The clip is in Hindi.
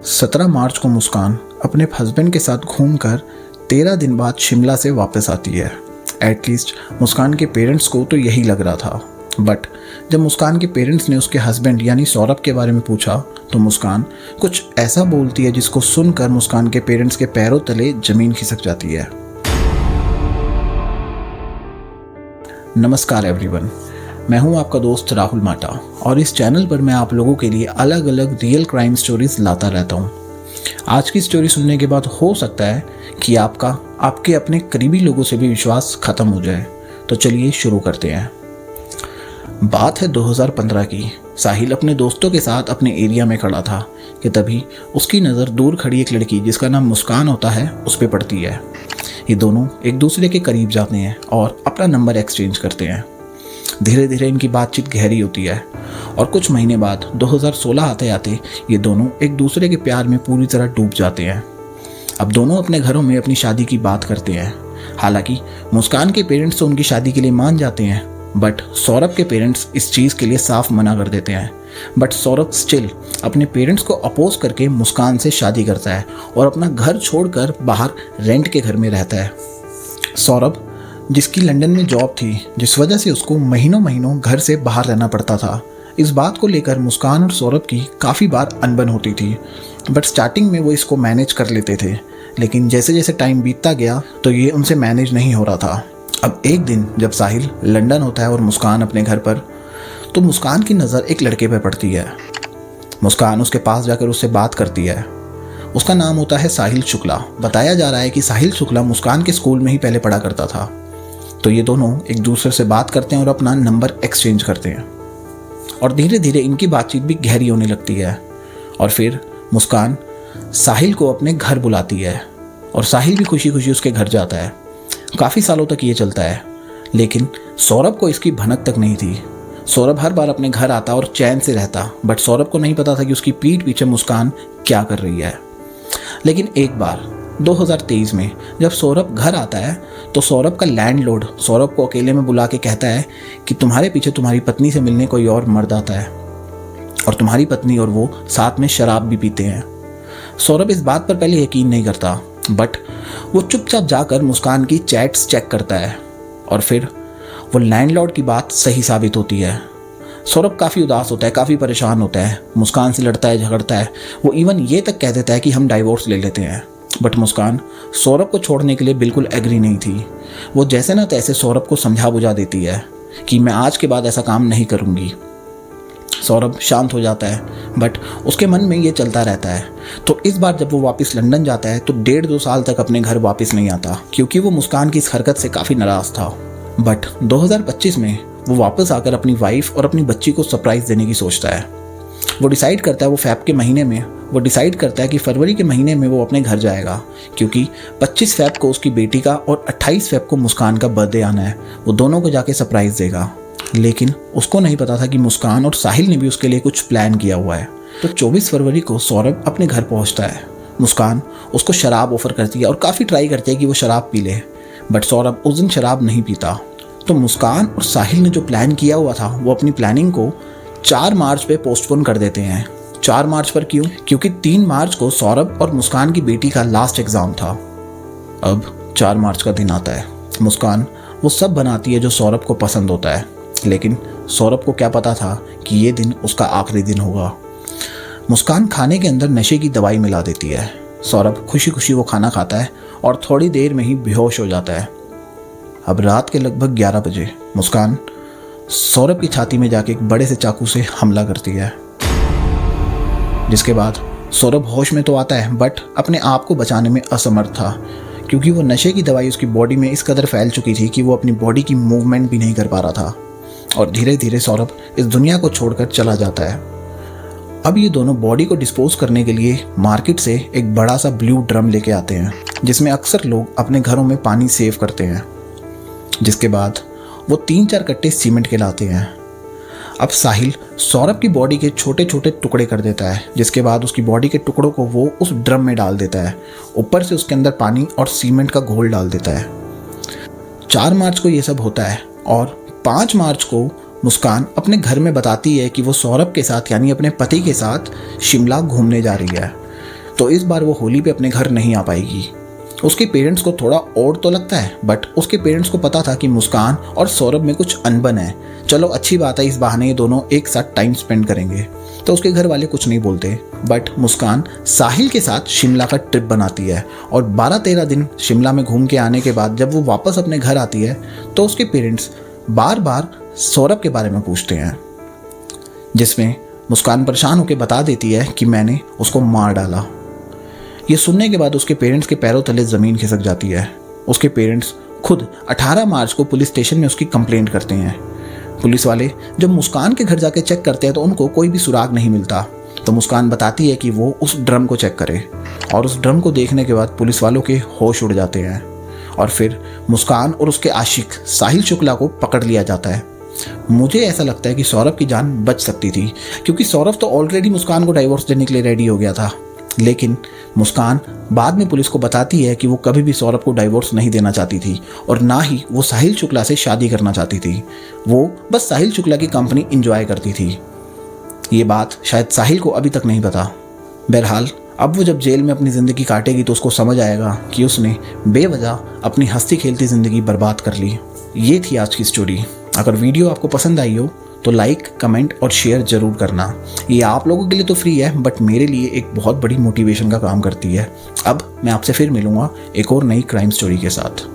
17 मार्च को मुस्कान अपने हस्बैंड के साथ घूमकर 13 दिन बाद शिमला से वापस आती है। एटलीस्ट मुस्कान के पेरेंट्स को तो यही लग रहा था। बट जब मुस्कान के पेरेंट्स ने उसके हस्बैंड यानी सौरभ के बारे में पूछा तो मुस्कान कुछ ऐसा बोलती है जिसको सुनकर मुस्कान के पेरेंट्स के पैरों तले जमीन खिसक जाती है। नमस्कार एवरीवन, मैं हूं आपका दोस्त राहुल माटा और इस चैनल पर मैं आप लोगों के लिए अलग अलग रियल क्राइम स्टोरीज लाता रहता हूं। आज की स्टोरी सुनने के बाद हो सकता है कि आपके अपने करीबी लोगों से भी विश्वास खत्म हो जाए। तो चलिए शुरू करते हैं। बात है 2015 की। साहिल अपने दोस्तों के साथ अपने एरिया में खड़ा था कि तभी उसकी नज़र दूर खड़ी एक लड़की जिसका नाम मुस्कान होता है उस पर पड़ती है। ये दोनों एक दूसरे के करीब जाते हैं और अपना नंबर एक्सचेंज करते हैं। धीरे धीरे इनकी बातचीत गहरी होती है और कुछ महीने बाद 2016 आते आते ये दोनों एक दूसरे के प्यार में पूरी तरह डूब जाते हैं। अब दोनों अपने घरों में अपनी शादी की बात करते हैं। हालांकि मुस्कान के पेरेंट्स तो उनकी शादी के लिए मान जाते हैं, बट सौरभ के पेरेंट्स इस चीज़ के लिए साफ मना कर देते हैं। बट सौरभ स्टिल अपने पेरेंट्स को अपोज करके मुस्कान से शादी करता है और अपना घर छोड़कर बाहर रेंट के घर में रहता है। सौरभ जिसकी लंदन में जॉब थी, जिस वजह से उसको महीनों महीनों घर से बाहर रहना पड़ता था। इस बात को लेकर मुस्कान और सौरभ की काफ़ी बार अनबन होती थी, बट स्टार्टिंग में वो इसको मैनेज कर लेते थे। लेकिन जैसे जैसे टाइम बीतता गया तो ये उनसे मैनेज नहीं हो रहा था। अब एक दिन जब साहिल लंदन होता है और मुस्कान अपने घर पर, तो मुस्कान की नज़र एक लड़के पर पड़ती है। मुस्कान उसके पास जाकर उससे बात करती है। उसका नाम होता है साहिल शुक्ला। बताया जा रहा है कि साहिल शुक्ला मुस्कान के स्कूल में ही पहले पढ़ा करता था। तो ये दोनों एक दूसरे से बात करते हैं और अपना नंबर एक्सचेंज करते हैं और धीरे धीरे इनकी बातचीत भी गहरी होने लगती है। और फिर मुस्कान साहिल को अपने घर बुलाती है और साहिल भी खुशी खुशी उसके घर जाता है। काफ़ी सालों तक ये चलता है, लेकिन सौरभ को इसकी भनक तक नहीं थी। सौरभ हर बार अपने घर आता और चैन से रहता, बट सौरभ को नहीं पता था कि उसकी पीठ पीछे मुस्कान क्या कर रही है। लेकिन एक बार 2023 में जब सौरभ घर आता है तो सौरभ का लैंडलॉर्ड सौरभ को अकेले में बुला के कहता है कि तुम्हारे पीछे तुम्हारी पत्नी से मिलने कोई और मर्द आता है और तुम्हारी पत्नी और वो साथ में शराब भी पीते हैं। सौरभ इस बात पर पहले यकीन नहीं करता, बट वो चुपचाप जाकर मुस्कान की चैट्स चेक करता है और फिर वो लैंडलॉर्ड की बात सही साबित होती है। सौरभ काफ़ी उदास होता है, काफ़ी परेशान होता है, मुस्कान से लड़ता है, झगड़ता है। वो इवन ये तक कह देता है कि हम डाइवोर्स ले लेते हैं। बट मुस्कान सौरभ को छोड़ने के लिए बिल्कुल एग्री नहीं थी। वो जैसे ना तैसे सौरभ को समझा बुझा देती है कि मैं आज के बाद ऐसा काम नहीं करूँगी। सौरभ शांत हो जाता है, बट उसके मन में ये चलता रहता है। तो इस बार जब वो वापस लंदन जाता है तो 1.5-2 साल तक अपने घर वापस नहीं आता, क्योंकि वो मुस्कान की इस हरकत से काफ़ी नाराज़ था। बट 2025 में वो वापस आकर अपनी वाइफ और अपनी बच्ची को सरप्राइज़ देने की सोचता है। वो डिसाइड करता है वो डिसाइड करता है कि फरवरी के महीने में वो अपने घर जाएगा, क्योंकि 25 फ़रवरी को उसकी बेटी का और 28 फरवरी को मुस्कान का बर्थडे आना है। वो दोनों को जाके सरप्राइज़ देगा। लेकिन उसको नहीं पता था कि मुस्कान और साहिल ने भी उसके लिए कुछ प्लान किया हुआ है। तो 24 फरवरी को सौरभ अपने घर पहुंचता है। मुस्कान उसको शराब ऑफर करती है और काफ़ी ट्राई करती है कि वो शराब पी ले, बट सौरभ उस दिन शराब नहीं पीता। तो मुस्कान और साहिल ने जो प्लान किया हुआ था वो अपनी प्लानिंग को 4 मार्च पे पोस्टपोन कर देते हैं। 4 मार्च पर क्यों? क्योंकि 3 मार्च को सौरभ और मुस्कान की बेटी का लास्ट एग्ज़ाम था। अब 4 मार्च का दिन आता है। मुस्कान वो सब बनाती है जो सौरभ को पसंद होता है, लेकिन सौरभ को क्या पता था कि ये दिन उसका आखिरी दिन होगा। मुस्कान खाने के अंदर नशे की दवाई मिला देती है। सौरभ खुशी खुशी वो खाना खाता है और थोड़ी देर में ही बेहोश हो जाता है। अब रात के लगभग 11 बजे मुस्कान सौरभ की छाती में जाके एक बड़े से चाकू से हमला करती है, जिसके बाद सौरभ होश में तो आता है, बट अपने आप को बचाने में असमर्थ था, क्योंकि वो नशे की दवाई उसकी बॉडी में इस कदर फैल चुकी थी कि वो अपनी बॉडी की मूवमेंट भी नहीं कर पा रहा था। और धीरे धीरे सौरभ इस दुनिया को छोड़कर चला जाता है। अब ये दोनों बॉडी को डिस्पोज करने के लिए मार्केट से एक बड़ा सा ब्लू ड्रम लेके आते हैं, जिसमें अक्सर लोग अपने घरों में पानी सेव करते हैं। जिसके बाद वो 3-4 कट्टे सीमेंट के लाते हैं। अब साहिल सौरभ की बॉडी के छोटे छोटे टुकड़े कर देता है, जिसके बाद उसकी बॉडी के टुकड़ों को वो उस ड्रम में डाल देता है। ऊपर से उसके अंदर पानी और सीमेंट का घोल डाल देता है। 4 मार्च को ये सब होता है और 5 मार्च को मुस्कान अपने घर में बताती है कि वो सौरभ के साथ यानी अपने पति के साथ शिमला घूमने जा रही है। तो इस बार वो होली पे अपने घर नहीं आ पाएगी। उसके पेरेंट्स को थोड़ा ऑड तो लगता है, बट उसके पेरेंट्स को पता था कि मुस्कान और सौरभ में कुछ अनबन है। चलो अच्छी बात है, इस बहाने ये दोनों एक साथ टाइम स्पेंड करेंगे। तो उसके घर वाले कुछ नहीं बोलते, बट मुस्कान साहिल के साथ शिमला का ट्रिप बनाती है और 12-13 दिन शिमला में घूम के आने के बाद जब वो वापस अपने घर आती है तो उसके पेरेंट्स बार बार सौरभ के बारे में पूछते हैं, जिसमें मुस्कान परेशान होकर बता देती है कि मैंने उसको मार डाला। ये सुनने के बाद उसके पेरेंट्स के पैरों तले ज़मीन खिसक जाती है। उसके पेरेंट्स खुद 18 मार्च को पुलिस स्टेशन में उसकी कंप्लेंट करते हैं। पुलिस वाले जब मुस्कान के घर जाके चेक करते हैं तो उनको कोई भी सुराग नहीं मिलता। तो मुस्कान बताती है कि वो उस ड्रम को चेक करे और उस ड्रम को देखने के बाद पुलिस वालों के होश उड़ जाते हैं और फिर मुस्कान और उसके आशिक साहिल शुक्ला को पकड़ लिया जाता है। मुझे ऐसा लगता है कि सौरभ की जान बच सकती थी, क्योंकि सौरभ तो ऑलरेडी मुस्कान को डाइवोर्स देने के लिए रेडी हो गया था। लेकिन मुस्कान बाद में पुलिस को बताती है कि वो कभी भी सौरभ को डाइवोर्स नहीं देना चाहती थी और ना ही वो साहिल शुक्ला से शादी करना चाहती थी। वो बस साहिल शुक्ला की कंपनी एंजॉय करती थी। ये बात शायद साहिल को अभी तक नहीं पता। बहरहाल अब वो जब जेल में अपनी ज़िंदगी काटेगी तो उसको समझ आएगा कि उसने बेवजह अपनी हंसती खेलती ज़िंदगी बर्बाद कर ली। ये थी आज की स्टोरी। अगर वीडियो आपको पसंद आई हो तो लाइक, कमेंट और शेयर ज़रूर करना। ये आप लोगों के लिए तो फ्री है, बट मेरे लिए एक बहुत बड़ी मोटिवेशन का काम करती है। अब मैं आपसे फिर मिलूँगा एक और नई क्राइम स्टोरी के साथ।